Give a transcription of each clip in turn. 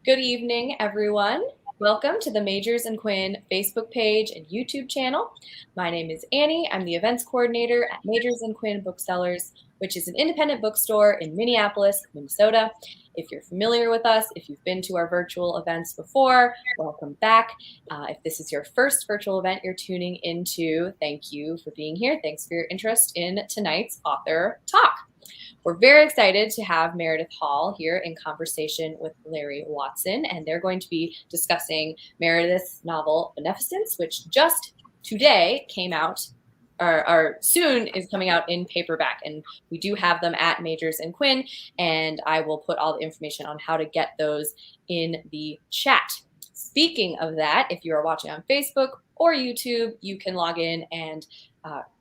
Good evening, everyone. Welcome to the Majors and Quinn Facebook page and YouTube channel. My name is Annie. I'm the events coordinator at Majors and Quinn Booksellers, which is an independent bookstore in Minneapolis, Minnesota. If you're familiar with us, if you've been to our virtual events before, welcome back. If this is your first virtual event you're tuning into, thank you for being here. Thanks for your interest in tonight's author talk. We're very excited to have Meredith Hall here in conversation with Larry Watson, and they're going to be discussing Meredith's novel Beneficence, which just today came out, or soon is coming out in paperback. And we do have them at Majors and Quinn, and I will put all the information on how to get those in the chat. Speaking of that, if you are watching on Facebook or YouTube, you can log in and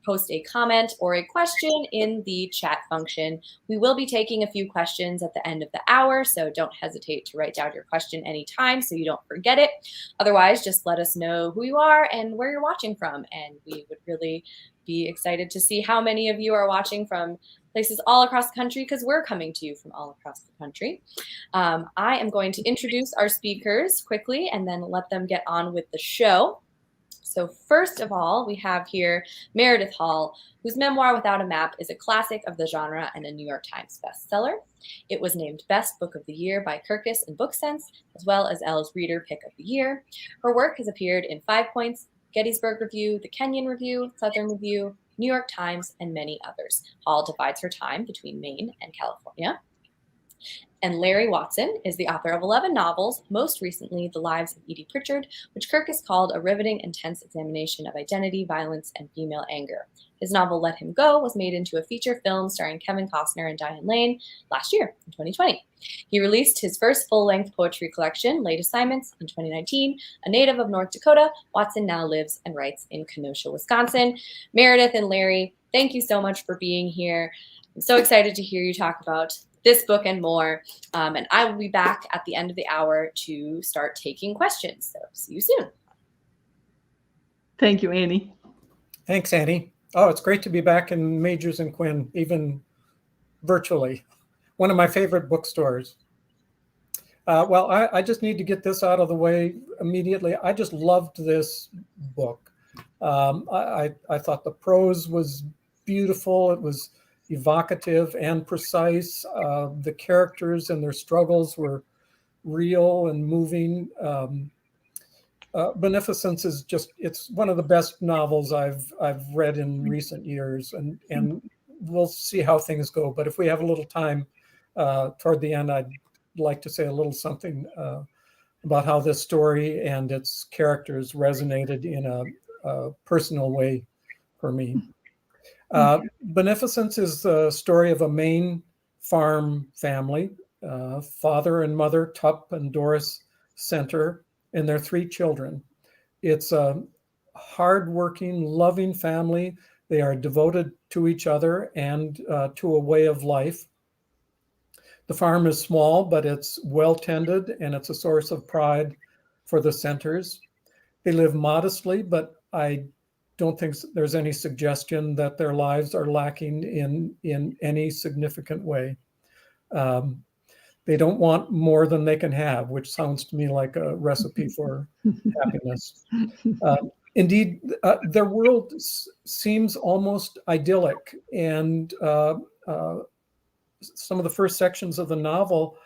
post a comment or a question in the chat function. We will be taking a few questions at the end of the hour, so don't hesitate to write down your question anytime so you don't forget it. Otherwise, just let us know who you are and where you're watching from, and we would really be excited to see how many of you are watching from places all across the country, because we're coming to you from all across the country. I am going to introduce our speakers quickly and then let them get on with the show. So first of all, we have here Meredith Hall, whose memoir Without a Map is a classic of the genre and a New York Times bestseller. It was named Best Book of the Year by Kirkus and BookSense, as well as Elle's Reader Pick of the Year. Her work has appeared in 5 Points, Gettysburg Review, The Kenyon Review, Southern Review, New York Times, and many others. Hall divides her time between Maine and California. And Larry Watson is the author of 11 novels, most recently The Lives of Edie Pritchard, which Kirkus called a riveting, intense examination of identity, violence, and female anger. His novel Let Him Go was made into a feature film starring Kevin Costner and Diane Lane last year, in 2020. He released his first full-length poetry collection, Late Assignments, in 2019. A native of North Dakota, Watson now lives and writes in Kenosha, Wisconsin. Meredith and Larry, thank you so much for being here. I'm so excited to hear you talk about this book and more. And I will be back at the end of the hour to start taking questions. So see you soon. Thank you, Annie. Thanks, Annie. Oh, it's great to be back in Majors and Quinn, even virtually. One of my favorite bookstores. Well, I just need to get this out of the way immediately. I just loved this book. I thought the prose was beautiful. It was evocative and precise. The characters and their struggles were real and moving. Beneficence is it's one of the best novels I've read in recent years, and we'll see how things go. But if we have a little time toward the end, I'd like to say a little something about how this story and its characters resonated in a personal way for me. Beneficence is the story of a Maine farm family, father and mother, Tup and Doris Center, and their 3 children. It's a hardworking, loving family. They are devoted to each other and to a way of life. The farm is small, but it's well tended, and it's a source of pride for the Centers. They live modestly, but I don't think there's any suggestion that their lives are lacking in any significant way. They don't want more than they can have, which sounds to me like a recipe for happiness. Indeed, their world seems almost idyllic, and some of the first sections of the novel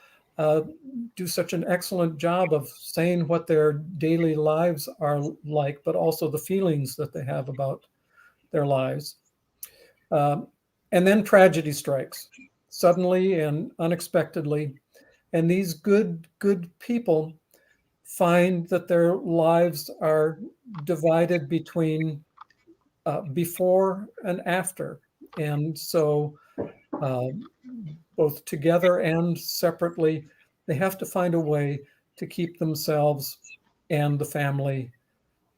do such an excellent job of saying what their daily lives are like, but also the feelings that they have about their lives. And then tragedy strikes suddenly and unexpectedly. And these good people find that their lives are divided between before and after. And so both together and separately, they have to find a way to keep themselves and the family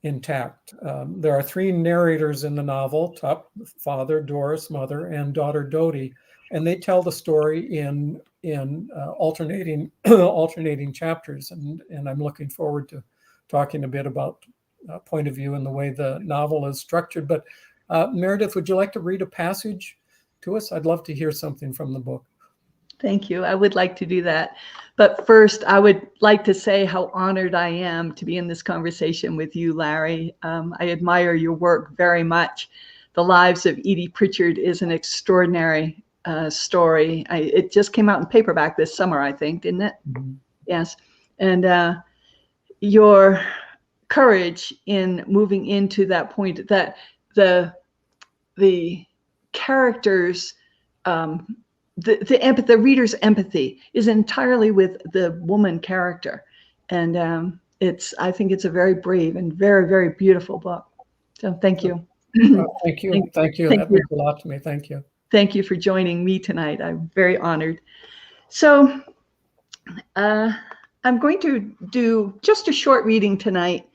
intact. There are 3 narrators in the novel: Tup, father, Doris, mother, and daughter Dodie, and they tell the story in alternating chapters. And I'm looking forward to talking a bit about point of view and the way the novel is structured. But Meredith, would you like to read a passage to us? I'd love to hear something from the book. Thank you. I would like to do that. But first, I would like to say how honored I am to be in this conversation with you, Larry. I admire your work very much. The Lives of Edie Pritchard is an extraordinary story. It just came out in paperback this summer, I think, didn't it? Mm-hmm. Yes. And your courage in moving into that point, that the characters, the reader's empathy is entirely with the woman character, and I think it's a very brave and very, very beautiful book. So thank you. Thank you. Thank you. That means a lot to me. Thank you. Thank you for joining me tonight. I'm very honored. So I'm going to do just a short reading tonight.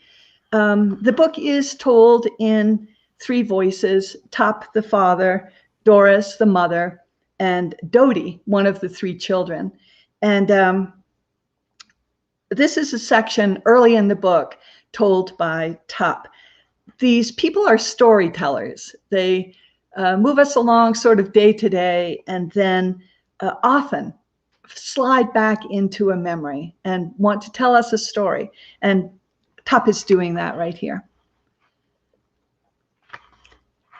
The book is told in 3 voices: Tup, the father; Doris, the mother; and Dodie, one of the 3 children. And this is a section early in the book told by Tup. These people are storytellers. They move us along sort of day to day, and then often slide back into a memory and want to tell us a story. And Tup is doing that right here.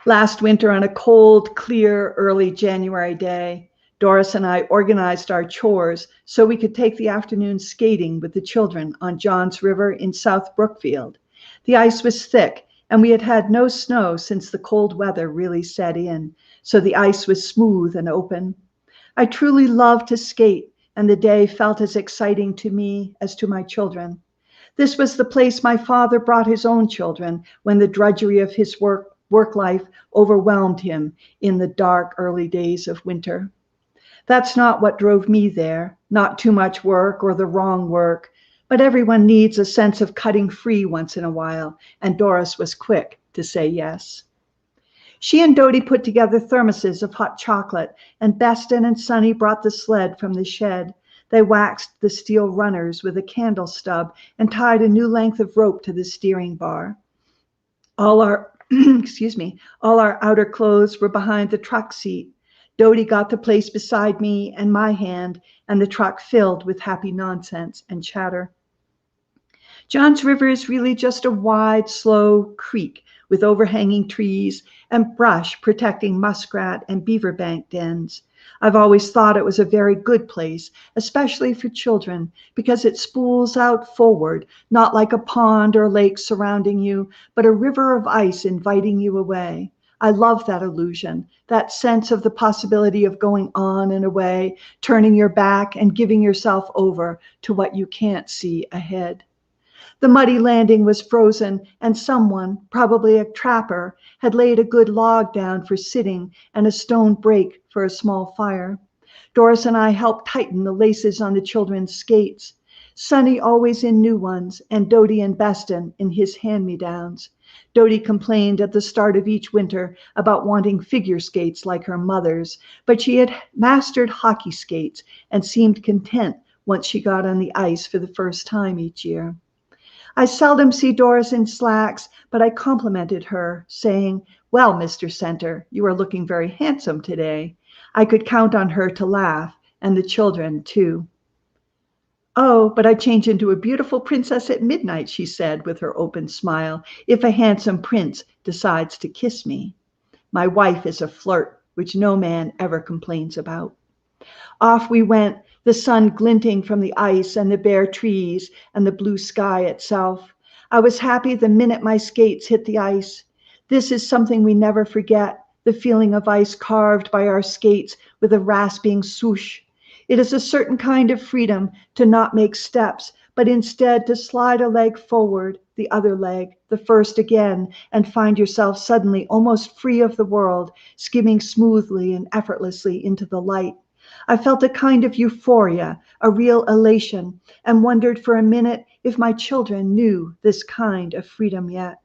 Last winter, on a cold, clear, early January day, Doris and I organized our chores so we could take the afternoon skating with the children on Johns River in South Brookfield. The ice was thick, and we had had no snow since the cold weather really set in, so the ice was smooth and open. I truly loved to skate, and the day felt as exciting to me as to my children. This was the place my father brought his own children when the drudgery of his work life overwhelmed him in the dark early days of winter. That's not what drove me there, not too much work or the wrong work, but everyone needs a sense of cutting free once in a while, and Doris was quick to say yes. She and Dodie put together thermoses of hot chocolate, and Beston and Sonny brought the sled from the shed. They waxed the steel runners with a candle stub and tied a new length of rope to the steering bar. All our all our outer clothes were behind the truck seat. Dodie got the place beside me and my hand, and the truck filled with happy nonsense and chatter. Johns River is really just a wide, slow creek with overhanging trees and brush protecting muskrat and beaver bank dens. I've always thought it was a very good place, especially for children, because it spools out forward, not like a pond or lake surrounding you, but a river of ice inviting you away. I love that illusion, that sense of the possibility of going on and away, turning your back and giving yourself over to what you can't see ahead. The muddy landing was frozen, and someone, probably a trapper, had laid a good log down for sitting and a stone break for a small fire. Doris and I helped tighten the laces on the children's skates. Sonny always in new ones, and Dodie and Beston in his hand-me-downs. Dodie complained at the start of each winter about wanting figure skates like her mother's, but she had mastered hockey skates and seemed content once she got on the ice for the first time each year. I seldom see Doris in slacks, but I complimented her, saying, "Well, Mr. Center, you are looking very handsome today." I could count on her to laugh, and the children, too. "Oh, but I change into a beautiful princess at midnight," she said with her open smile, "if a handsome prince decides to kiss me. My wife is a flirt, which no man ever complains about." Off we went, the sun glinting from the ice and the bare trees and the blue sky itself. I was happy the minute my skates hit the ice. This is something we never forget, the feeling of ice carved by our skates with a rasping swoosh. It is a certain kind of freedom to not make steps, but instead to slide a leg forward, the other leg, the first again, and find yourself suddenly almost free of the world, skimming smoothly and effortlessly into the light. I felt a kind of euphoria, a real elation, and wondered for a minute if my children knew this kind of freedom yet.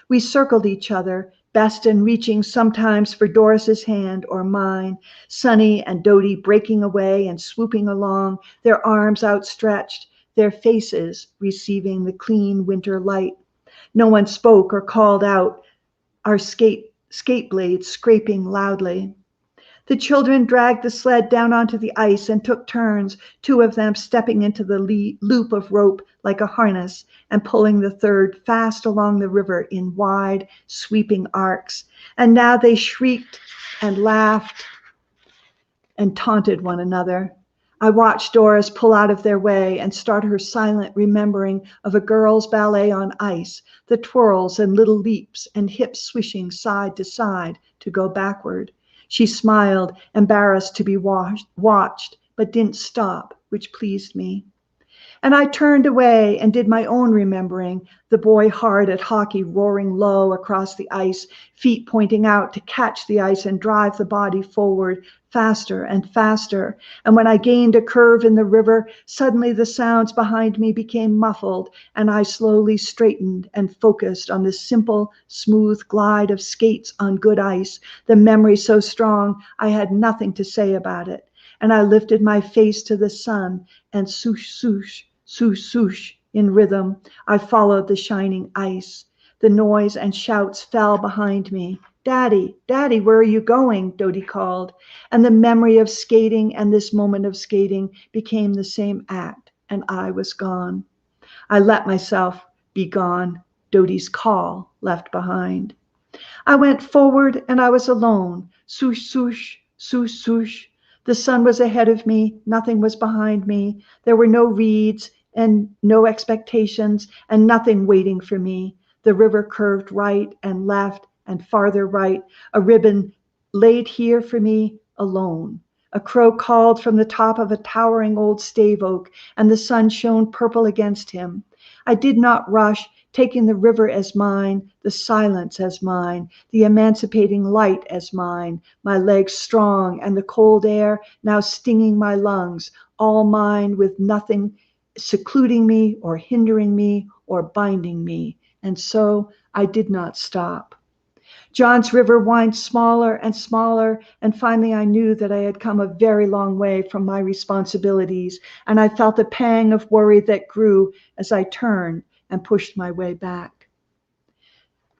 We circled each other, Beston reaching sometimes for Doris's hand or mine, Sonny and Dodie breaking away and swooping along, their arms outstretched, their faces receiving the clean winter light. No one spoke or called out, our skate blades scraping loudly. The children dragged the sled down onto the ice and took turns, 2 of them stepping into the loop of rope like a harness and pulling the third fast along the river in wide, sweeping arcs. And now they shrieked and laughed and taunted one another. I watched Doris pull out of their way and start her silent remembering of a girl's ballet on ice, the twirls and little leaps and hips swishing side to side to go backward. She smiled, embarrassed to be watched, but didn't stop, which pleased me. And I turned away and did my own remembering, the boy hard at hockey roaring low across the ice, feet pointing out to catch the ice and drive the body forward faster and faster. And when I gained a curve in the river, suddenly the sounds behind me became muffled, and I slowly straightened and focused on the simple, smooth glide of skates on good ice, the memory so strong I had nothing to say about it. And I lifted my face to the sun, and swoosh, swoosh, swoosh, swoosh, in rhythm, I followed the shining ice. The noise and shouts fell behind me. Daddy, Daddy, where are you going? Dodie called. And the memory of skating and this moment of skating became the same act, and I was gone. I let myself be gone, Dodie's call left behind. I went forward and I was alone. Swoosh, swoosh, swoosh, swoosh. The sun was ahead of me. Nothing was behind me. There were no reeds and no expectations and nothing waiting for me. The river curved right and left and farther right. A ribbon laid here for me alone. A crow called from the top of a towering old stave oak, and the sun shone purple against him. I did not rush, taking the river as mine, the silence as mine, the emancipating light as mine, my legs strong and the cold air now stinging my lungs, all mine with nothing secluding me or hindering me or binding me. And so I did not stop. John's River winds smaller and smaller, and finally I knew that I had come a very long way from my responsibilities, and I felt a pang of worry that grew as I turned and pushed my way back.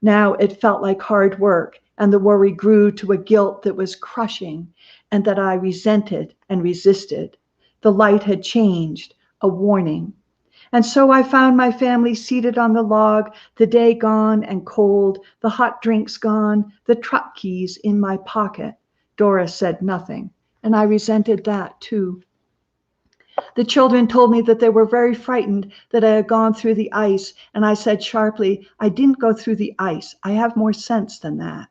Now it felt like hard work, and the worry grew to a guilt that was crushing and that I resented and resisted. The light had changed, a warning. And so I found my family seated on the log, the day gone and cold, the hot drinks gone, the truck keys in my pocket. Doris said nothing, and I resented that too. The children told me that they were very frightened that I had gone through the ice, and I said sharply, I didn't go through the ice. I have more sense than that.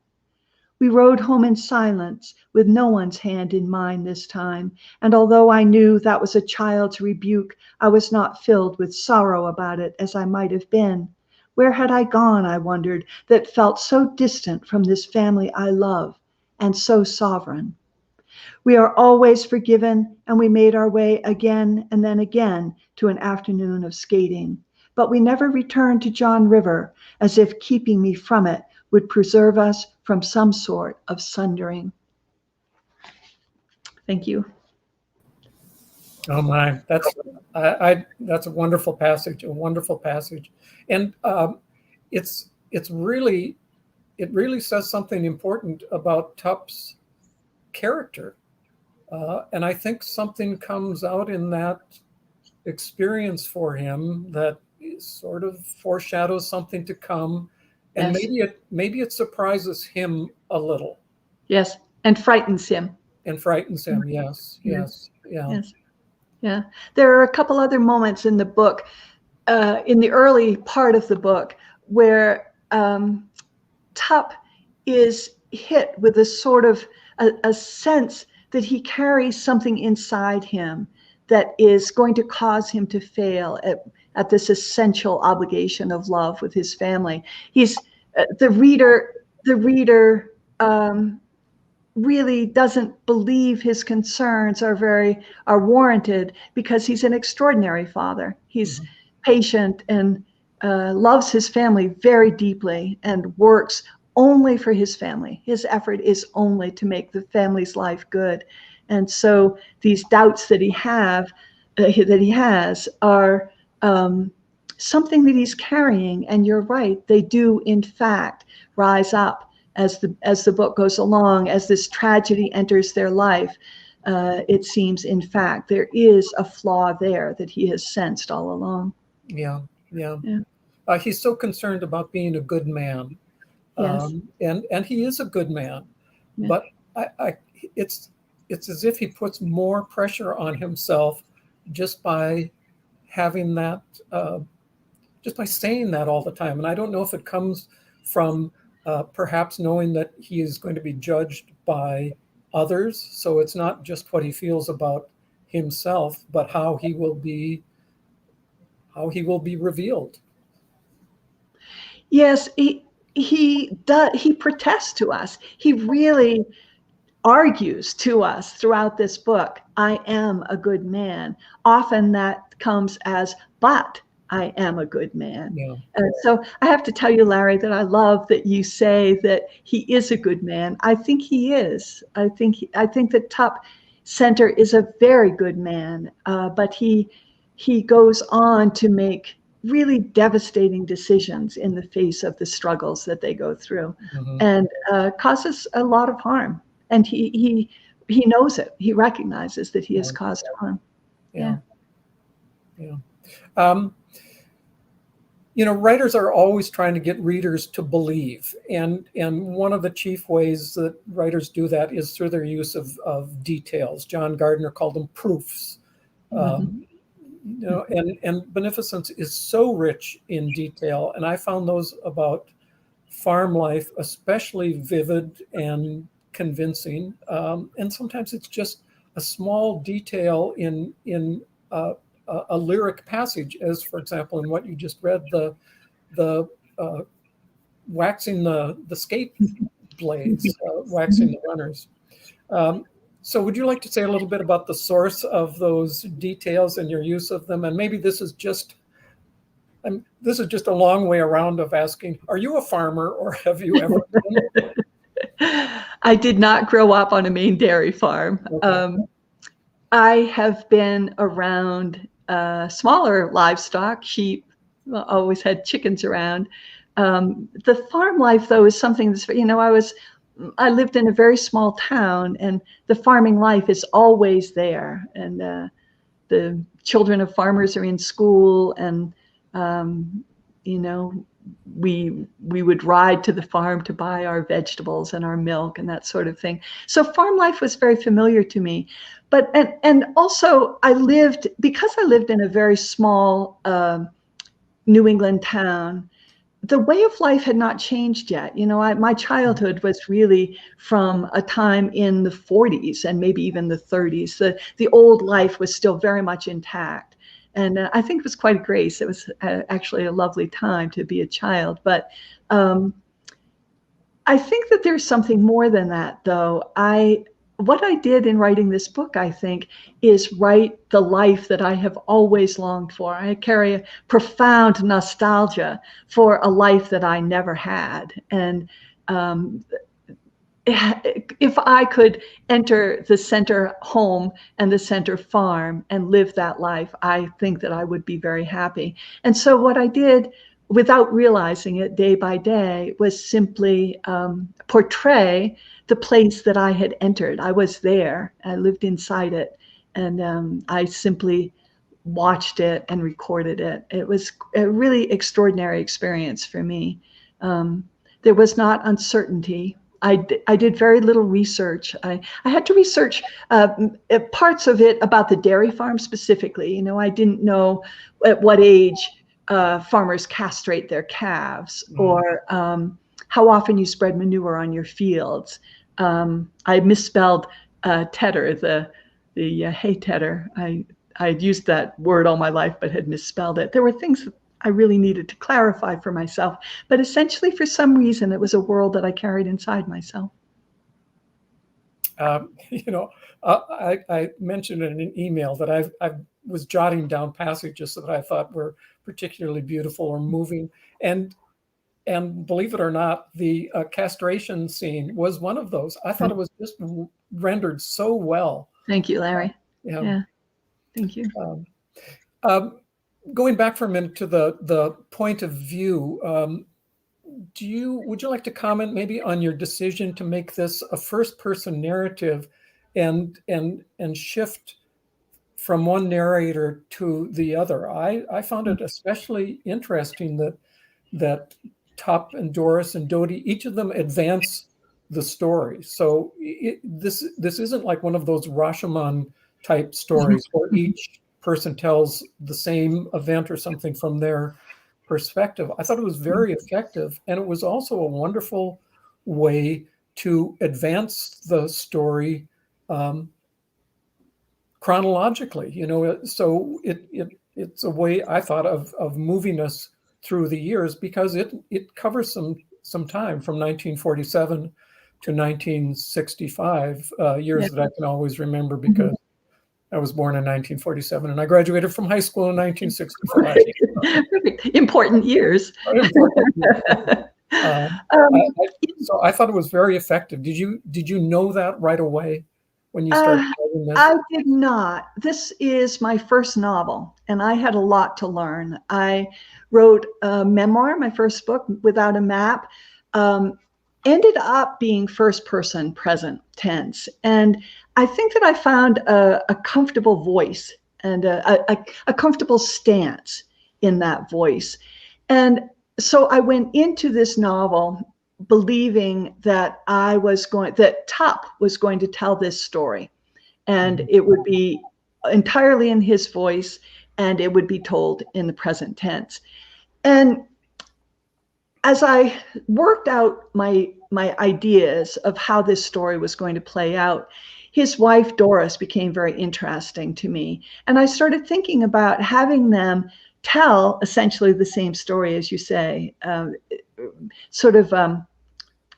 We rode home in silence, with no one's hand in mine this time, and although I knew that was a child's rebuke, I was not filled with sorrow about it as I might have been. Where had I gone, I wondered, that felt so distant from this family I love, and so sovereign? We are always forgiven, and we made our way again and then again to an afternoon of skating. But we never returned to John River, as if keeping me from it would preserve us from some sort of sundering. Thank you. Oh my, that's a wonderful passage, and it really says something important about Tup's character, and I think something comes out in that experience for him that sort of foreshadows something to come. And yes. maybe it surprises him a little. Yes, and frightens him. Yes. Yeah. There are a couple other moments in the book, in the early part of the book, where Tup is hit with a sort of a sense that he carries something inside him that is going to cause him to fail at this essential obligation of love with his family. He's the reader really doesn't believe his concerns are warranted, because he's an extraordinary father. He's patient and loves his family very deeply and works only for his family. His effort is only to make the family's life good. And so these doubts that he has are something that he's carrying. And you're right, they do in fact rise up as the book goes along, as this tragedy enters their life, it seems, in fact, there is a flaw there that he has sensed all along. Yeah. Yeah. He's so concerned about being a good man. Yes. And he is a good man, Yeah. but it's as if he puts more pressure on himself just by having that, just by saying that all the time. And I don't know if it comes from perhaps knowing that he is going to be judged by others. So it's not just what he feels about himself, but how he will be revealed. Yes, he does. He protests to us. He really argues to us throughout this book. I am a good man. Often that comes as, but I am a good man. Yeah. So I have to tell you, Larry, that I love that you say that he is a good man. I think he is. I think that Tup Center is a very good man, but he goes on to make really devastating decisions in the face of the struggles that they go through, and causes a lot of harm. And he knows it. He recognizes that he has caused harm. Yeah. Writers are always trying to get readers to believe, and one of the chief ways that writers do that is through their use of details. John Gardner called them proofs. And Beneficence is so rich in detail, and I found those about farm life especially vivid and convincing. And sometimes it's just a small detail in a lyric passage, as for example in what you just read, the waxing the skate blades, waxing the runners. So would you like to say a little bit about the source of those details and your use of them? And maybe this is just a long way around of asking, are you a farmer, or have you ever been? I did not grow up on a Maine dairy farm. Okay. I have been around smaller livestock, sheep, always had chickens around. The farm life, though, is something that's, I lived in a very small town, and the farming life is always there. And the children of farmers are in school, and, we would ride to the farm to buy our vegetables and our milk and that sort of thing. So farm life was very familiar to me. But and also because I lived in a very small New England town, the way of life had not changed yet. My childhood was really from a time in the 40s and maybe even the 30s. The old life was still very much intact. And I think it was quite a grace. It was actually a lovely time to be a child. But I think that there's something more than that, though. What I did in writing this book, I think, is write the life that I have always longed for. I carry a profound nostalgia for a life that I never had. And if I could enter the center home and the center farm and live that life, I think that I would be very happy. And so what I did, without realizing it day by day, was simply portray the place that I had entered. I was there, I lived inside it, and I simply watched it and recorded it. It was a really extraordinary experience for me. There was not uncertainty. I did very little research. I had to research parts of it about the dairy farm specifically. I didn't know at what age farmers castrate their calves, or how often you spread manure on your fields. I misspelled tedder, the hay tedder. I had used that word all my life, but had misspelled it. There were things that I really needed to clarify for myself. But essentially, for some reason, it was a world that I carried inside myself. I mentioned in an email that I was jotting down passages that I thought were particularly beautiful or moving. And believe it or not, the castration scene was one of those. I thought it was just rendered so well. Thank you, Larry. Yeah. Thank you. Going back for a minute to the point of view, would you like to comment maybe on your decision to make this a first-person narrative and shift from one narrator to the other? I found it especially interesting that Tup and Doris and Dodie, each of them advance the story. So this isn't like one of those Rashomon type stories where each person tells the same event or something from their perspective. I thought it was very effective, and it was also a wonderful way to advance the story chronologically. So it's a way, I thought, of moving us through the years, because it covers some time from 1947 to 1965, years that I can always remember because I was born in 1947 and I graduated from high school in 1965. Important years. So I thought it was very effective. Did you know that right away when you started writing this? I did not. This is my first novel, and I had a lot to learn. I wrote a memoir, my first book, Without a Map. Ended up being first person present tense. And I think that I found a comfortable voice and a comfortable stance in that voice. And so I went into this novel believing that Tup was going to tell this story, and it would be entirely in his voice, and it would be told in the present tense. And as I worked out my ideas of how this story was going to play out, his wife, Doris, became very interesting to me. And I started thinking about having them tell essentially the same story, as you say, sort of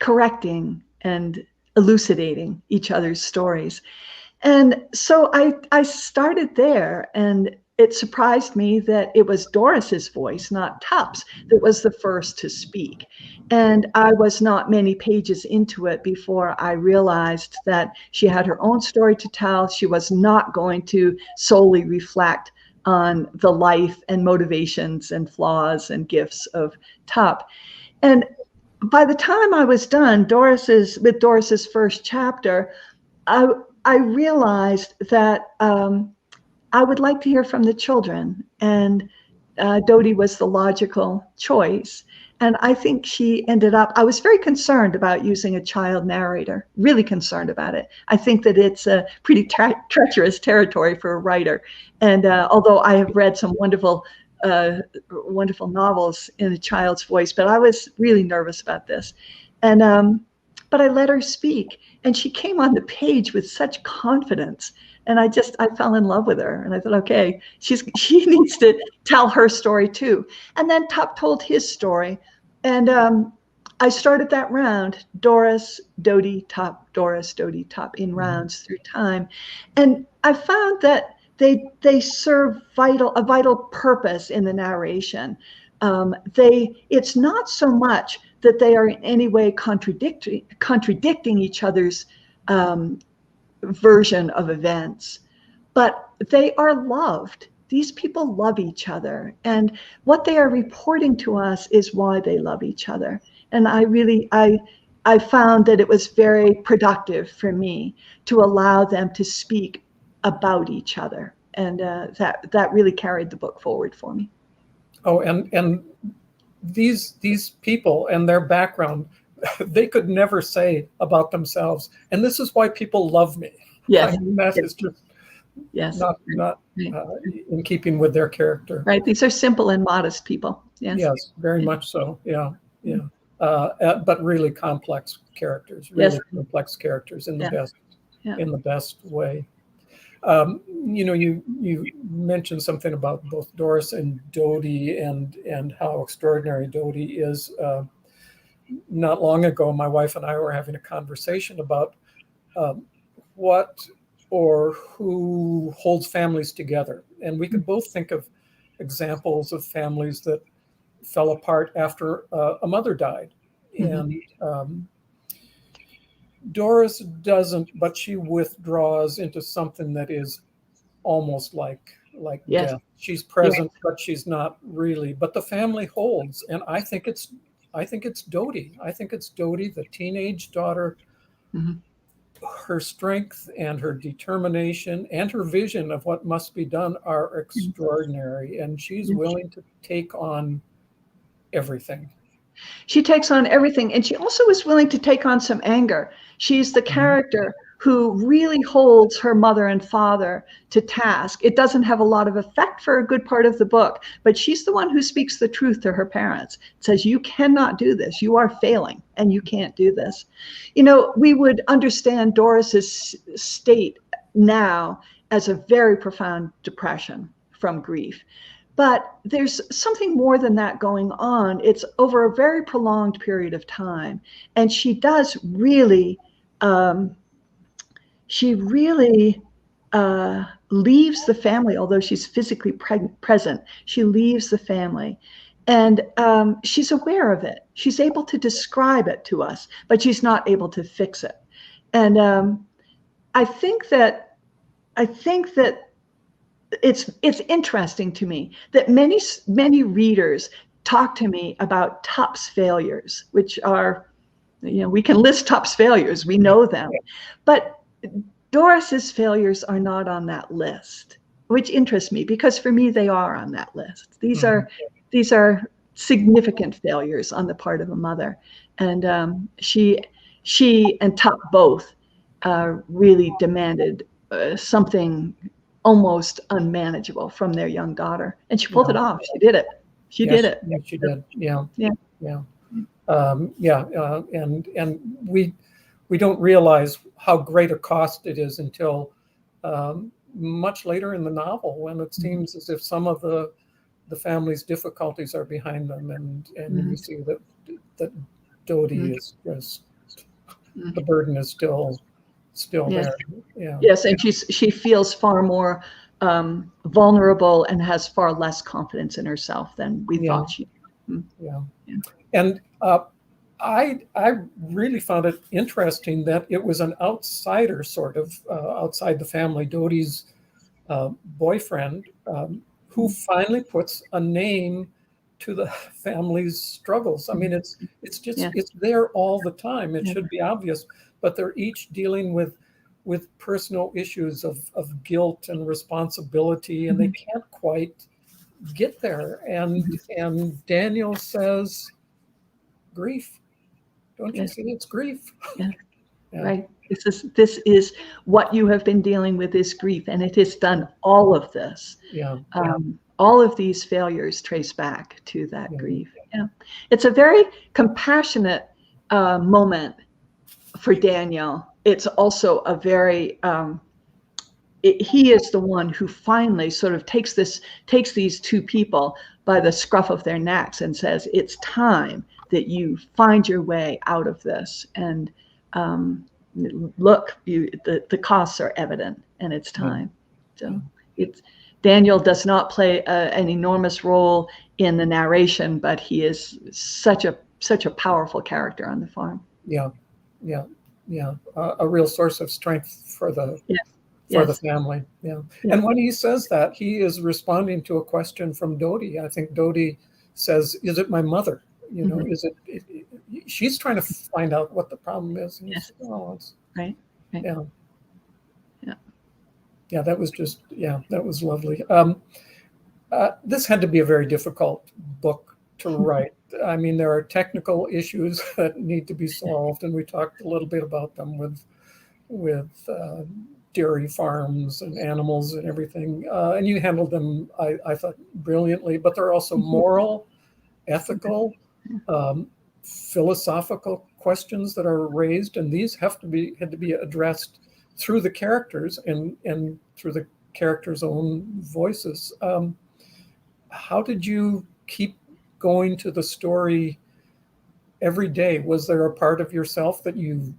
correcting and elucidating each other's stories. And so I started there, and it surprised me that it was Doris's voice, not Tup's, that was the first to speak. And I was not many pages into it before I realized that she had her own story to tell. She was not going to solely reflect on the life and motivations and flaws and gifts of Tup. And by the time I was done with Doris's first chapter, I realized that I would like to hear from the children, and Dodie was the logical choice. And I think I was very concerned about using a child narrator, really concerned about it. I think that it's a pretty treacherous territory for a writer. And although I have read some wonderful novels in a child's voice, but I was really nervous about this. And but I let her speak, and she came on the page with such confidence. And I fell in love with her. And I thought, okay, she needs to tell her story too. And then Tup told his story. And I started that round, Doris, Dodie, Tup, Doris, Dodie, Tup, in rounds through time. And I found that they serve a vital purpose in the narration. It's not so much that they are in any way contradicting each other's version of events, but they are loved. These people love each other, and what they are reporting to us is why they love each other. And I found that it was very productive for me to allow them to speak about each other, and that really carried the book forward for me. Oh, and these people and their background, they could never say about themselves, and this is why people love me. Yes, I mean, that is just not in keeping with their character. Right. These are simple and modest people. Yes. Yes, very much so. Yeah. But really complex characters. Really complex characters in the best way. You mentioned something about both Doris and Dodie and how extraordinary Dodie is. Not long ago, my wife and I were having a conversation about what or who holds families together. And we could both think of examples of families that fell apart after a mother died. And Doris doesn't, but she withdraws into something that is almost like death. She's present, but she's not really. But the family holds. And I think it's I think it's Dodie. I think it's Dodie, the teenage daughter. Mhm. Her strength and her determination and her vision of what must be done are extraordinary, and she's willing to take on everything. She takes on everything, and she also is willing to take on some anger. She's the character who really holds her mother and father to task. It doesn't have a lot of effect for a good part of the book, but she's the one who speaks the truth to her parents. Says, you cannot do this. You are failing, and you can't do this. You know, we would understand Doris's state now as a very profound depression from grief. But there's something more than that going on. It's over a very prolonged period of time. And she does really, leaves the family, although she's physically present. She leaves the family. And she's aware of it. She's able to describe it to us, but she's not able to fix it. And I think that it's interesting to me that many readers talk to me about Tup's failures, which are, we can list Tup's failures, we know them, but Doris's failures are not on that list, which interests me because for me they are on that list. These are significant failures on the part of a mother, and she and Tup both really demanded something almost unmanageable from their young daughter, and she pulled it off. She did it. She did it. Yeah, she did. Yeah. And we don't realize how great a cost it is until much later in the novel, when it seems as if some of the family's difficulties are behind them, and you see that Dodie is just, the burden is still there. Yeah. Yes, and she feels far more vulnerable and has far less confidence in herself than we thought she did. Yeah. And I really found it interesting that it was an outsider, sort of outside the family, Dodie's boyfriend, who finally puts a name to the family's struggles. I mean, it's just it's there all the time. It should be obvious, but they're each dealing with personal issues of guilt and responsibility, and they can't quite get there. And Daniel says, grief. Don't you see it's grief? Yeah. Right. This is what you have been dealing with, is grief, and it has done all of this. All of these failures trace back to that grief. Yeah. It's a very compassionate moment for Daniel. It's also a very he is the one who finally sort of takes these two people by the scruff of their necks and says, it's time that you find your way out of this. And look, the costs are evident, and it's time. So Daniel does not play an enormous role in the narration, but he is such a powerful character on the farm. A real source of strength for the family. And when he says that, he is responding to a question from Dodie. I think Dodie says, is it my mother? Is it she's trying to find out what the problem is. And yes. It's right. That was just that was lovely. This had to be a very difficult book to write. I mean, there are technical issues that need to be solved, and we talked a little bit about them with dairy farms and animals and everything. And you handled them, I thought, brilliantly. But there are also moral, ethical, philosophical questions that are raised, and these had to be addressed through the characters and through the characters' own voices. How did you keep going to the story every day? Was there a part of yourself that you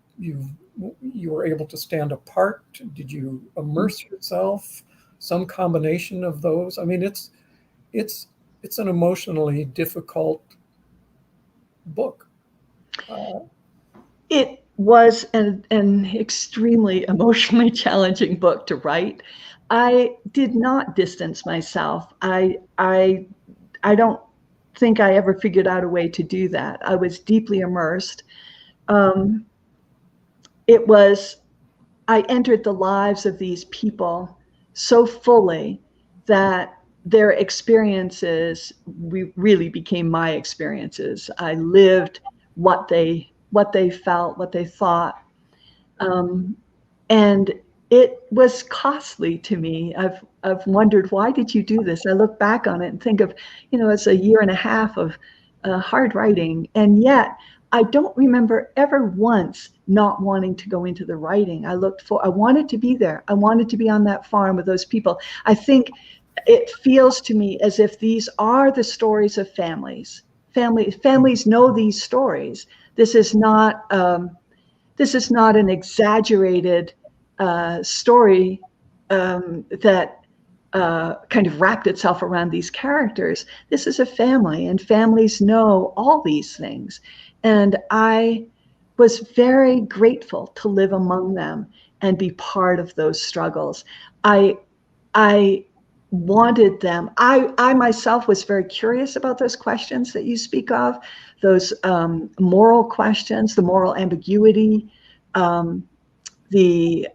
were able to stand apart? Did you immerse yourself? Some combination of those. I mean, it's an emotionally difficult book. It was an extremely emotionally challenging book to write. I did not distance myself. I don't think I ever figured out a way to do that. I was deeply immersed. I entered the lives of these people so fully that their experiences really became my experiences. I lived what they felt, what they thought. And it was costly to me. I've wondered, why did you do this? I look back on it and think of, it's a year and a half of hard writing. And yet I don't remember ever once not wanting to go into the writing. I wanted to be there. I wanted to be on that farm with those people. I think it feels to me as if these are the stories of families. Families know these stories. This is not an exaggerated story that kind of wrapped itself around these characters. This is a family, and families know all these things. And I was very grateful to live among them and be part of those struggles. I wanted them. I myself was very curious about those questions that you speak of, those moral questions, the moral ambiguity, the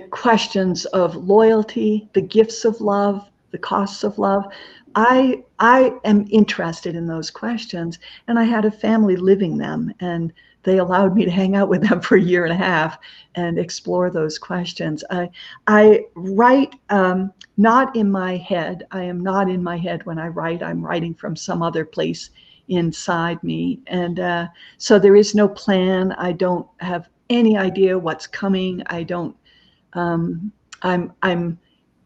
questions of loyalty, the gifts of love, the costs of love. I am interested in those questions, and I had a family living them, and they allowed me to hang out with them for a year and a half and explore those questions. I write not in my head. I am not in my head when I write. I'm writing from some other place inside me, and so there is no plan. I don't have any idea what's coming. I don't. I'm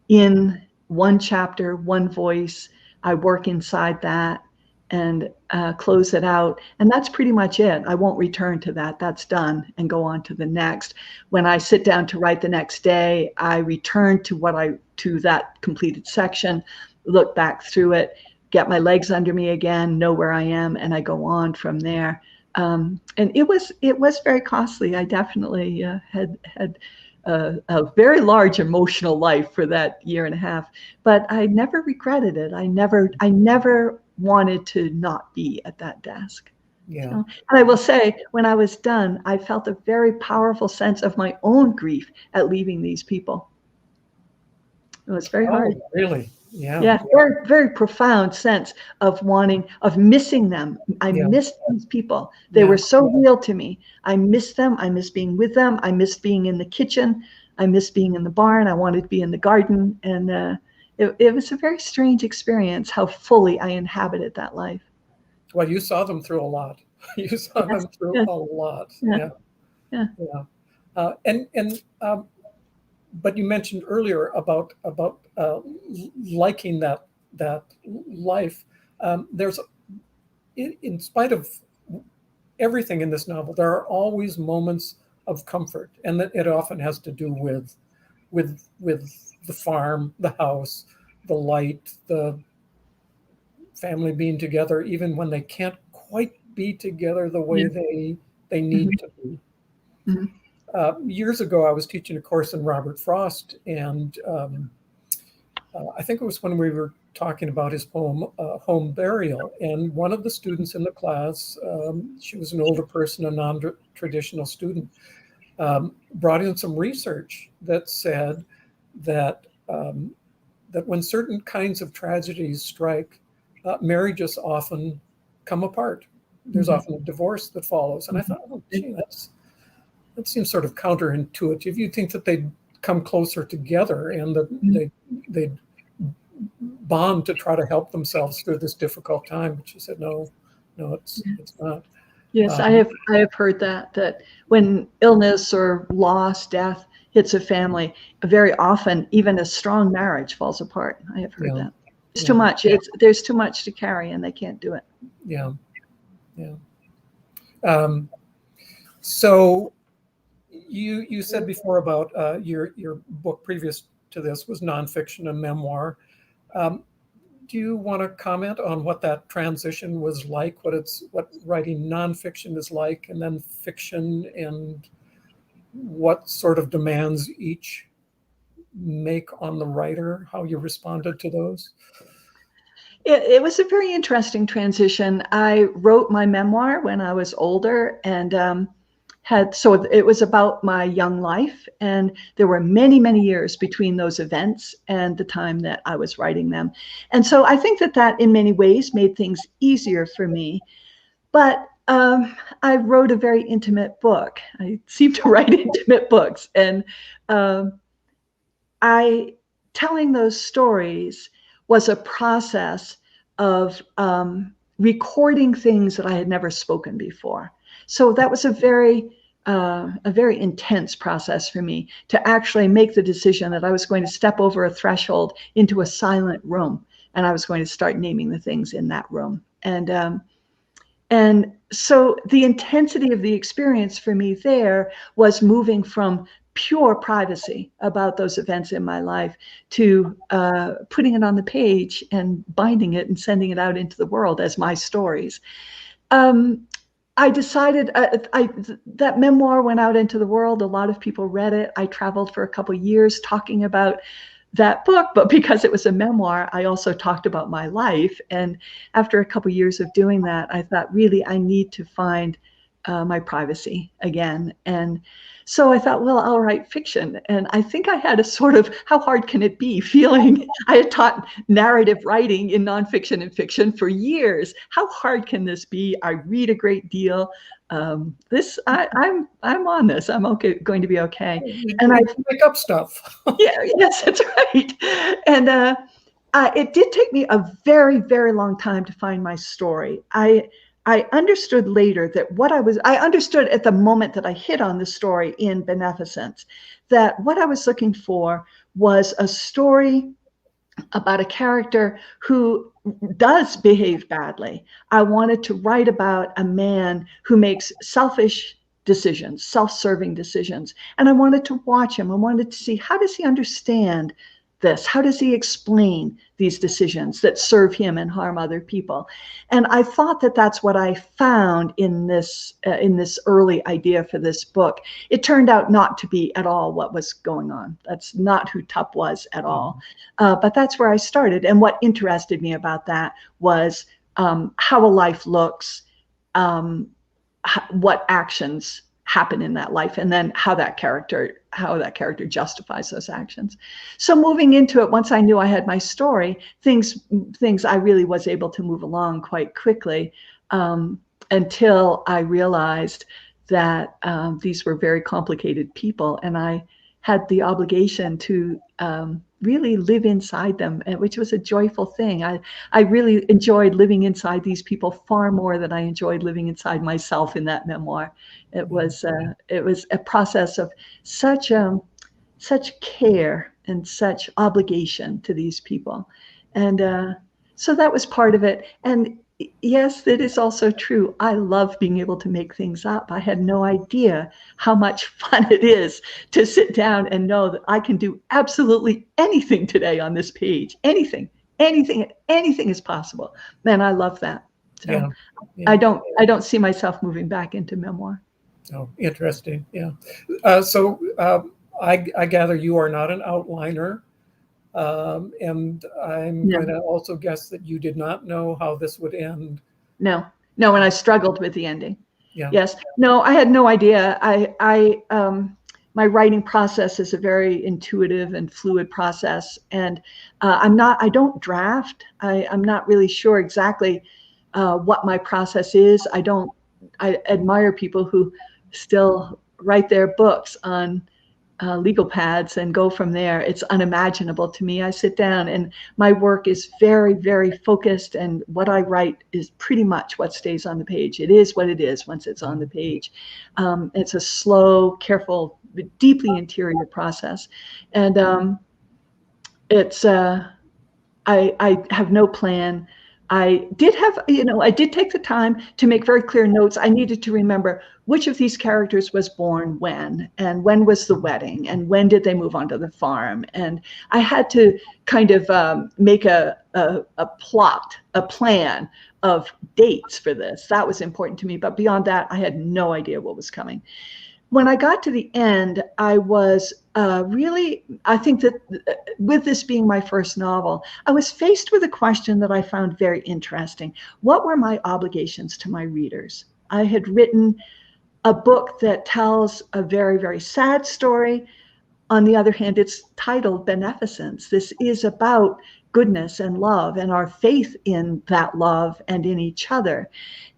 in one chapter, one voice. I work inside that and close it out. And that's pretty much it. I won't return to that. That's done and go on to the next. When I sit down to write the next day, I return to that completed section, look back through it, get my legs under me again, know where I am, and I go on from there. And it was very costly. I definitely had a very large emotional life for that year and a half, but I never regretted it. I never wanted to not be at that desk. Yeah. So, and I will say, when I was done, I felt a very powerful sense of my own grief at leaving these people. It was very hard. Really? Yeah. Yeah, very, very profound sense of missing them. I missed these people. They were so real to me. I missed them. I missed being with them. I missed being in the kitchen. I missed being in the barn. I wanted to be in the garden. And it was a very strange experience how fully I inhabited that life. Well, you saw them through a lot. You saw them through a lot. Yeah. But you mentioned earlier about liking that life. There's, in spite of everything in this novel, there are always moments of comfort, and that it often has to do with the farm, the house, the light, the family being together, even when they can't quite be together the way they need to be. Mm-hmm. Years ago, I was teaching a course in Robert Frost, and I think it was when we were talking about his poem, Home Burial. And one of the students in the class, she was an older person, a non-traditional student, brought in some research that said that when certain kinds of tragedies strike, marriages often come apart. There's often a divorce that follows. And I thought, oh, gee, that seems sort of counterintuitive. You'd think that they'd come closer together and that they'd bond to try to help themselves through this difficult time. But she said, no, it's not. Yes, I have heard that when illness or loss, death hits a family, very often even a strong marriage falls apart. I have heard that. It's too much. There's too much to carry, and they can't do it. Yeah. So you said before about your book previous to this was nonfiction and memoir. Do you want to comment on what that transition was like, what writing nonfiction is like, and then fiction, and what sort of demands each make on the writer, how you responded to those? It was a very interesting transition. I wrote my memoir when I was older, and so it was about my young life, and there were many, many years between those events and the time that I was writing them. And so I think that in many ways made things easier for me. But I wrote a very intimate book. I seem to write intimate books, and telling those stories was a process of recording things that I had never spoken before. So that was a very intense process for me to actually make the decision that I was going to step over a threshold into a silent room, and I was going to start naming the things in that room. And so the intensity of the experience for me there was moving from pure privacy about those events in my life to putting it on the page and binding it and sending it out into the world as my stories. I decided that memoir went out into the world. A lot of people read it. I traveled for a couple of years talking about that book, but because it was a memoir, I also talked about my life. And after a couple of years of doing that, I thought, really, I need to find my privacy again. And so I thought, well, I'll write fiction. And I think I had a sort of, how hard can it be, feeling. I had taught narrative writing in nonfiction and fiction for years. How hard can this be? I read a great deal. I'm on this. I'm going to be okay. And I make up stuff. Yes, that's right. And it did take me a very, very long time to find my story. I understood later that I understood at the moment that I hit on the story in Beneficence, that what I was looking for was a story about a character who does behave badly. I wanted to write about a man who makes selfish decisions, self-serving decisions. And I wanted to watch him. I wanted to see, how does he understand this? How does he explain these decisions that serve him and harm other people? And I thought that that's what I found in this early idea for this book. It turned out not to be at all what was going on. That's not who Tup was at all. But that's where I started. And what interested me about that was how a life looks, what actions happen in that life, and then how that character justifies those actions. So moving into it, once I knew I had my story, things I really was able to move along quite quickly, until I realized that these were very complicated people, and I had the obligation to really live inside them, which was a joyful thing. I really enjoyed living inside these people far more than I enjoyed living inside myself in that memoir. It was a process of such care and such obligation to these people. And so that was part of it. And yes, it is also true. I love being able to make things up. I had no idea how much fun it is to sit down and know that I can do absolutely anything today on this page. Anything is possible. Man, I love that. So yeah. I don't see myself moving back into memoir. Oh, interesting. Yeah. So I gather you are not an outliner. And I'm going to also guess that you did not know how this would end. No, and I struggled with the ending. Yeah. Yes. No, I had no idea. My writing process is a very intuitive and fluid process, and I don't draft. I'm not really sure exactly what my process is. I admire people who still write their books on legal pads and go from there. It's unimaginable to me. I sit down and my work is very, very focused, and what I write is pretty much what stays on the page. It is what it is once it's on the page. It's a slow, careful, deeply interior process. And I have no plan. I did take the time to make very clear notes. I needed to remember which of these characters was born when, and when was the wedding, and when did they move onto the farm. And I had to kind of make a plan of dates for this. That was important to me. But beyond that, I had no idea what was coming. when I got to the end, I was I think that with this being my first novel, I was faced with a question that I found very interesting. What were my obligations to my readers? I had written a book that tells a very, very sad story. On the other hand, it's titled Beneficence. This is about goodness and love and our faith in that love and in each other.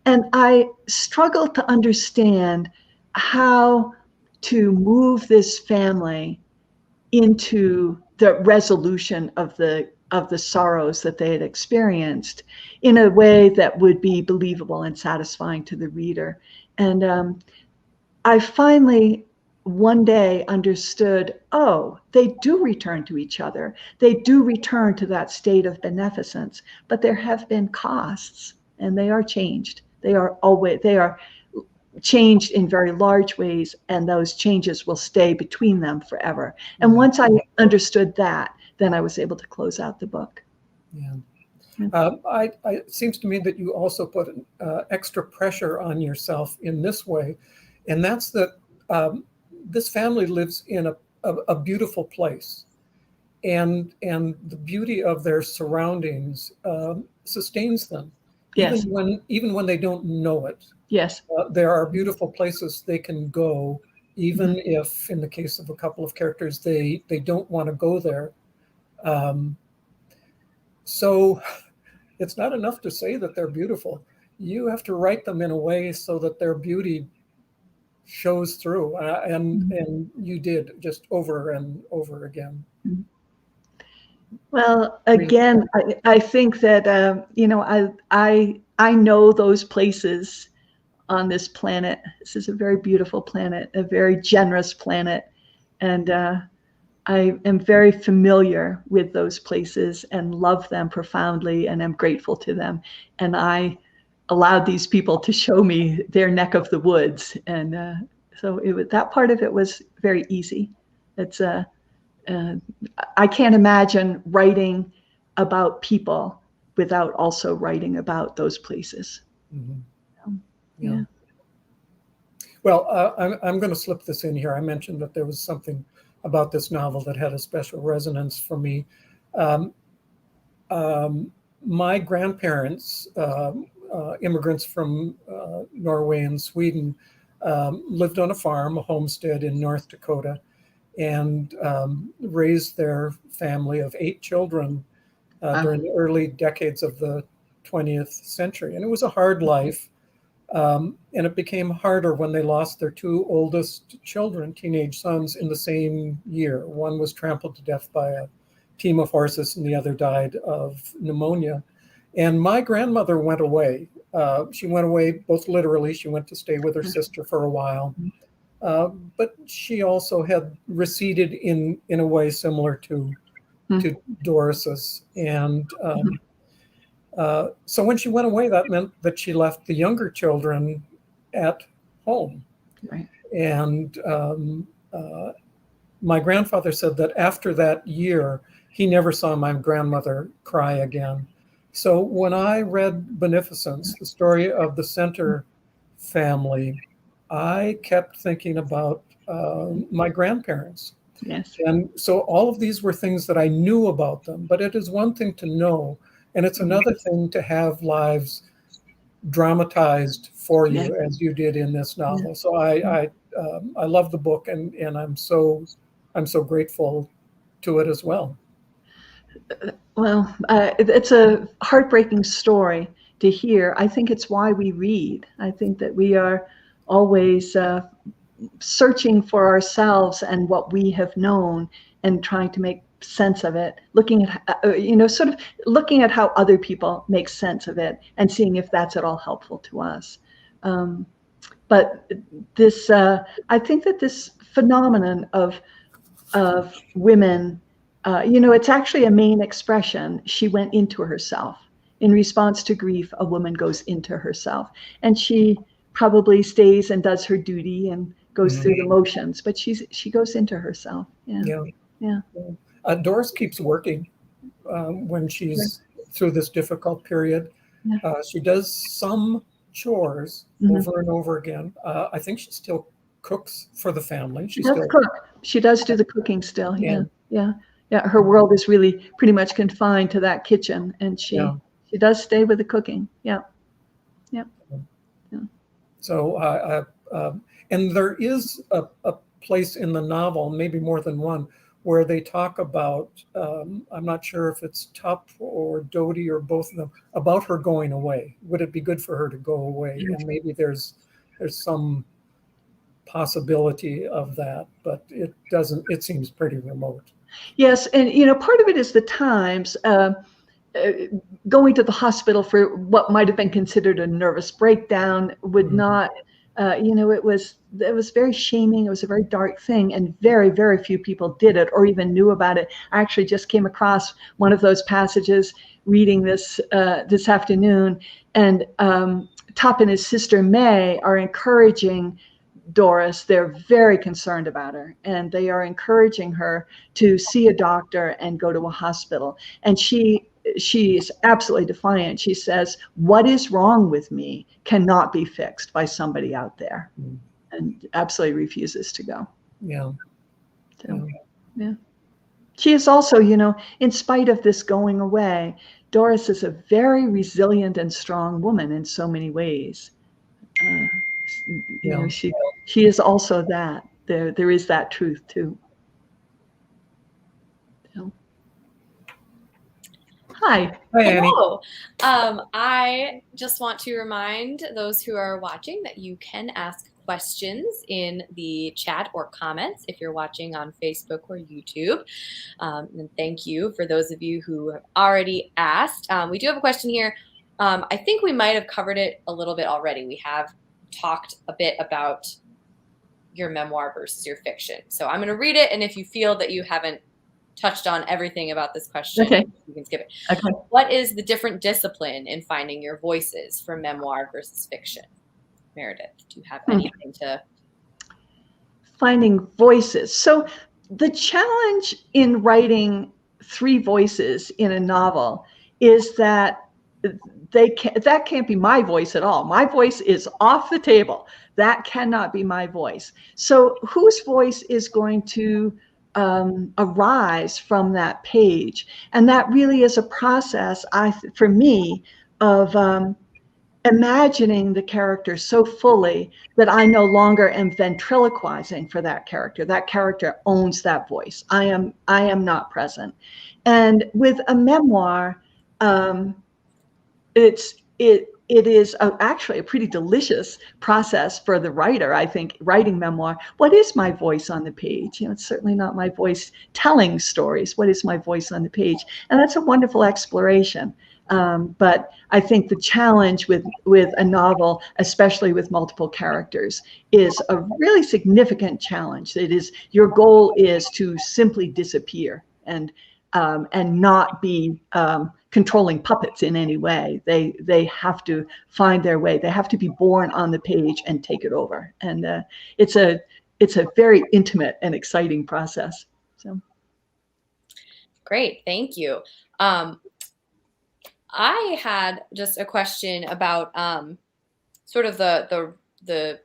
And I struggled to understand how to move this family into the resolution of the sorrows that they had experienced in a way that would be believable and satisfying to the reader. And I finally one day understood, oh, they do return to each other. They do return to that state of beneficence, but there have been costs, and they are changed. They are changed in very large ways, and those changes will stay between them forever. And once I understood that, then I was able to close out the book. Yeah. It seems to me that you also put extra pressure on yourself in this way, and that's that this family lives in a beautiful place, and the beauty of their surroundings sustains them, Yes. even when they don't know it. Yes. There are beautiful places they can go, even if, in the case of a couple of characters, they don't want to go there. So it's not enough to say that they're beautiful. You have to write them in a way so that their beauty shows through, and you did, just over and over again. Well, again, I think that I know those places on this planet. This is a very beautiful planet, a very generous planet, and I am very familiar with those places and love them profoundly, and am grateful to them. And I allowed these people to show me their neck of the woods, and so that part of it was very easy. It's I can't imagine writing about people without also writing about those places. Yeah. Well, I'm going to slip this in here. I mentioned that there was something about this novel that had a special resonance for me. My grandparents, immigrants from Norway and Sweden, lived on a farm, a homestead in North Dakota, and raised their family of 8 children during the early decades of the 20th century. And it was a hard life. And it became harder when they lost their 2 oldest children, teenage sons, in the same year. One was trampled to death by a team of horses, and the other died of pneumonia. And my grandmother went away. She went away both literally. She went to stay with her sister for a while. But she also had receded in a way similar to Doris's. And so when she went away, that meant that she left the younger children at home. Right. And my grandfather said that after that year, he never saw my grandmother cry again. So when I read Beneficence, the story of the Center family, I kept thinking about my grandparents. Yes. And so all of these were things that I knew about them, but it is one thing to know, and it's another thing to have lives dramatized for you, as you did in this novel. So I love the book, and I'm so grateful to it as well. Well, it's a heartbreaking story to hear. I think it's why we read. I think that we are always searching for ourselves and what we have known, and trying to make sense of it, looking at sort of looking at how other people make sense of it, and seeing if that's at all helpful to us. But this, I think that this phenomenon of women, it's actually a main expression. She went into herself. In response to grief, a woman goes into herself, and she probably stays and does her duty and goes through the motions, but she goes into herself. Yeah. Doris keeps working when she's through this difficult period. She does some chores over and over again. I think she still cooks for the family. She does cook. She does do the cooking still. Yeah. And, Yeah. Her world is really pretty much confined to that kitchen, and she does stay with the cooking. Yeah. So, and there is a place in the novel, maybe more than one, where they talk about, I'm not sure if it's Tup or Dodie or both of them, about her going away. Would it be good for her to go away? And maybe there's some possibility of that, but it seems pretty remote. Yes, and part of it is the times. Going to the hospital for what might have been considered a nervous breakdown would not, it was very shaming. It was a very dark thing, and very, very few people did it or even knew about it. I actually just came across one of those passages reading this afternoon, and Tup and his sister May are encouraging Doris. They're very concerned about her, and they are encouraging her to see a doctor and go to a hospital. And she's absolutely defiant. She says, "What is wrong with me cannot be fixed by somebody out there," and absolutely refuses to go. Yeah. So, yeah. She is also, in spite of this going away, Doris is a very resilient and strong woman in so many ways. She is also that. There is that truth too. So. Hi. Hello. I just want to remind those who are watching that you can ask questions in the chat or comments if you're watching on Facebook or YouTube. And thank you for those of you who have already asked. We do have a question here. I think we might have covered it a little bit already. We have talked a bit about your memoir versus your fiction. So I'm going to read it, and if you feel that you haven't touched on everything about this question, you can skip it. Okay. What is the different discipline in finding your voices for memoir versus fiction? Meredith, do you have anything to? Finding voices. So the challenge in writing 3 voices in a novel is that that can't be my voice at all. My voice is off the table. That cannot be my voice. So whose voice is going to arise from that page? And that really is a process, for me, of imagining the character so fully that I no longer am ventriloquizing for that character. That character owns that voice. I am not present. And with a memoir, it is actually a pretty delicious process for the writer, I think, writing memoir. What is my voice on the page? It's certainly not my voice telling stories. What is my voice on the page? And that's a wonderful exploration. But I think the challenge with a novel, especially with multiple characters, is a really significant challenge. Your goal is to simply disappear and not be controlling puppets in any way. They have to find their way. They have to be born on the page and take it over. And it's a very intimate and exciting process. So great, thank you. I had just a question about sort of the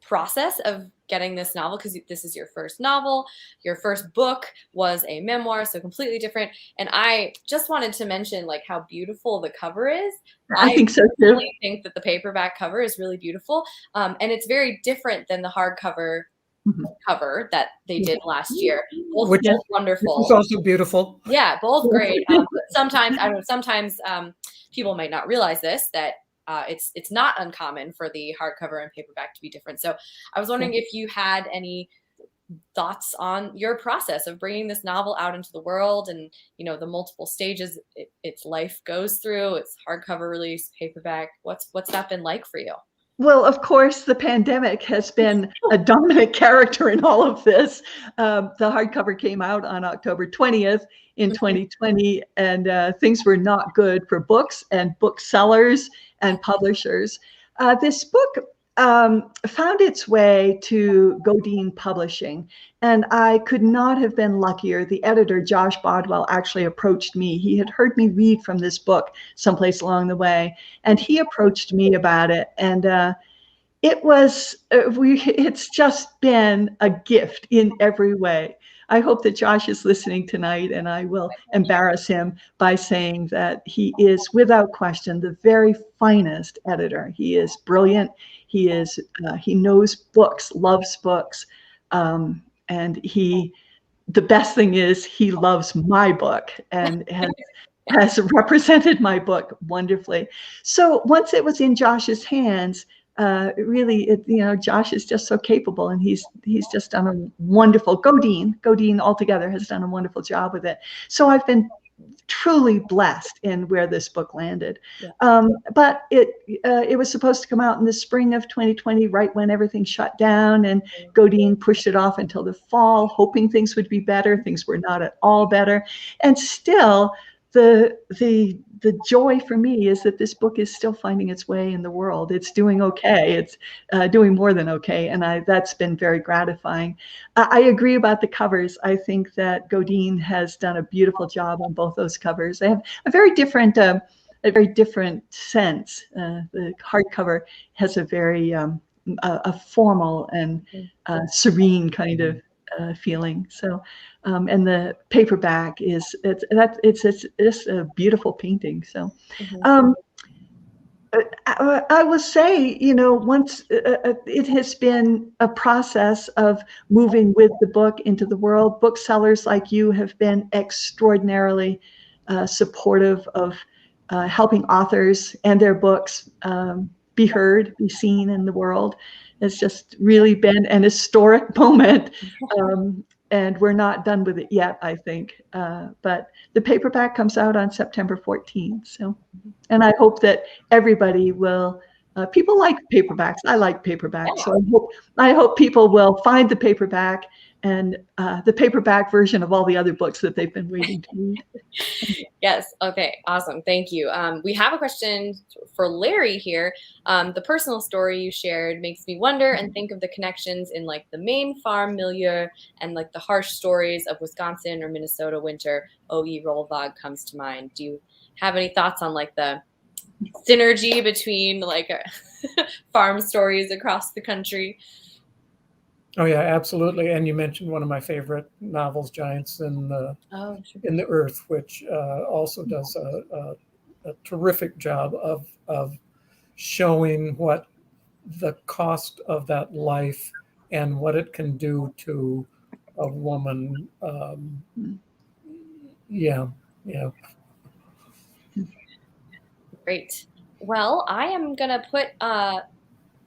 process of getting this novel, because this is your first novel. Your first book was a memoir, so completely different. And I just wanted to mention how beautiful the cover is. I think so too. I think that the paperback cover is really beautiful, and it's very different than the hardcover cover that they did last year. Both wonderful. It's also beautiful. Yeah, both great. But sometimes people might not realize this, that it's not uncommon for the hardcover and paperback to be different. So I was wondering if you had any thoughts on your process of bringing this novel out into the world, and the multiple stages its life goes through, its hardcover release, paperback. What's that been like for you? Well, of course, the pandemic has been a dominant character in all of this. The hardcover came out on October 20th in 2020, and things were not good for books and booksellers and publishers. This book found its way to Godine Publishing, and I could not have been luckier. The editor, Josh Bodwell, actually approached me. He had heard me read from this book someplace along the way, and he approached me about it. And It's just been a gift in every way. I hope that Josh is listening tonight, and I will embarrass him by saying that he is, without question, the very finest editor. He is brilliant. He knows books, loves books, and the best thing is he loves my book and has represented my book wonderfully. So once it was in Josh's hands, really, Josh is just so capable, and he's just done a wonderful. Godine altogether has done a wonderful job with it. So I've been truly blessed in where this book landed. Yeah. But it was supposed to come out in the spring of 2020, right when everything shut down, and Godine pushed it off until the fall, hoping things would be better. Things were not at all better, and still, the joy for me is that this book is still finding its way in the world. It's doing okay. It's doing more than okay, and that's been very gratifying. I agree about the covers. I think that Godine has done a beautiful job on both those covers. They have a very different sense. The hardcover has a very a formal and serene kind of feeling. So, and the paperback it's just a beautiful painting. So, I will say, once it has been a process of moving with the book into the world. Booksellers like you have been extraordinarily supportive of helping authors and their books be heard, be seen in the world. It's just really been an historic moment, and we're not done with it yet, I think. But the paperback comes out on September 14th. So, and I hope that everybody will. People like paperbacks. I like paperbacks. So I hope people will find the paperback and the paperback version of all the other books that they've been waiting to read. Yes. Okay. Awesome. Thank you. We have a question for Larry here. The personal story you shared makes me wonder and think of the connections in like the Maine farm milieu and like the harsh stories of Wisconsin or Minnesota winter. O.E. Rollvog comes to mind. Do you have any thoughts on like the synergy between like farm stories across the country? Oh yeah, absolutely. And you mentioned one of my favorite novels, Giants in the Earth, which also does a terrific job of showing what the cost of that life and what it can do to a woman. Yeah. Great. Well, I am gonna put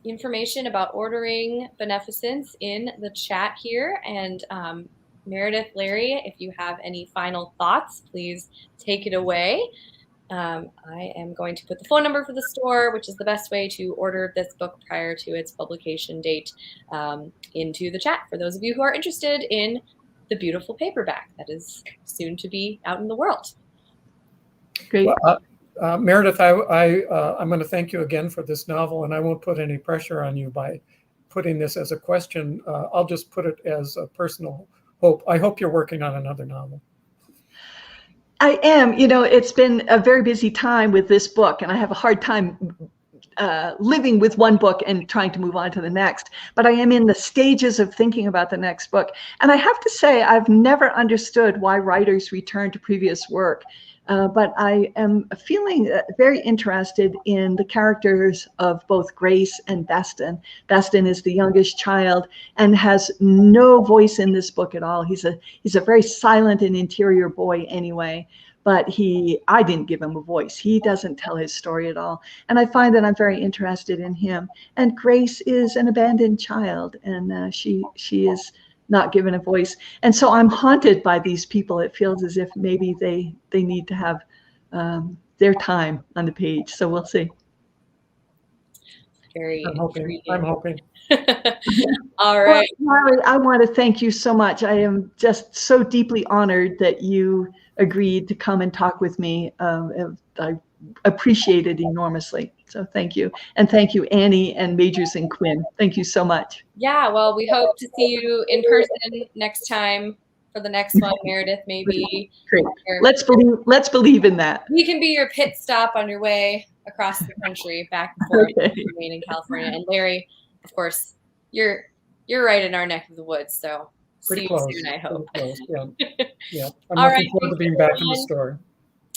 information about ordering Beneficence in the chat here. And Meredith, Larry, if you have any final thoughts, please take it away. I am going to put the phone number for the store, which is the best way to order this book prior to its publication date, into the chat for those of you who are interested in the beautiful paperback that is soon to be out in the world. Great. Well, Meredith, I'm going to thank you again for this novel, and I won't put any pressure on you by putting this as a question. I'll just put it as a personal hope. I hope you're working on another novel. I am. It's been a very busy time with this book, and I have a hard time living with one book and trying to move on to the next. But I am in the stages of thinking about the next book. And I have to say, I've never understood why writers return to previous work. But I am feeling very interested in the characters of both Grace and Beston. Beston is the youngest child and has no voice in this book at all. He's a very silent and interior boy anyway, but I didn't give him a voice. He doesn't tell his story at all. And I find that I'm very interested in him. And Grace is an abandoned child, and she is not given a voice. And so I'm haunted by these people. It feels as if maybe they need to have their time on the page. So we'll see. I'm hoping. All right. Well, Larry, I want to thank you so much. I am just so deeply honored that you agreed to come and talk with me. I appreciate it enormously. So thank you. And thank you, Annie and Majors and Quinn. Thank you so much. Yeah, well, we hope to see you in person next time for the next one, Meredith, maybe. Great. Let's believe in that. We can be your pit stop on your way across the country, back and forth Okay. between Maine and California. And Larry, of course, you're right in our neck of the woods. So Pretty see close. you soon, I hope. Pretty close. Yeah. Yeah. I'm All looking right, forward to thanks, being back in the everyone. store.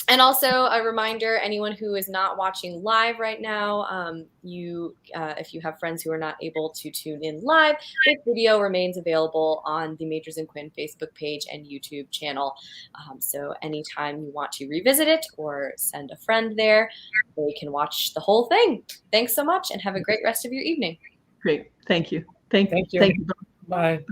And also a reminder, anyone who is not watching live right now, if you have friends who are not able to tune in live, this video remains available on the Majors and Quinn Facebook page and YouTube channel. So anytime you want to revisit it or send a friend there, they can watch the whole thing. Thanks so much and have a great rest of your evening. Great. Thank you. Thank you. Thank you. Bye.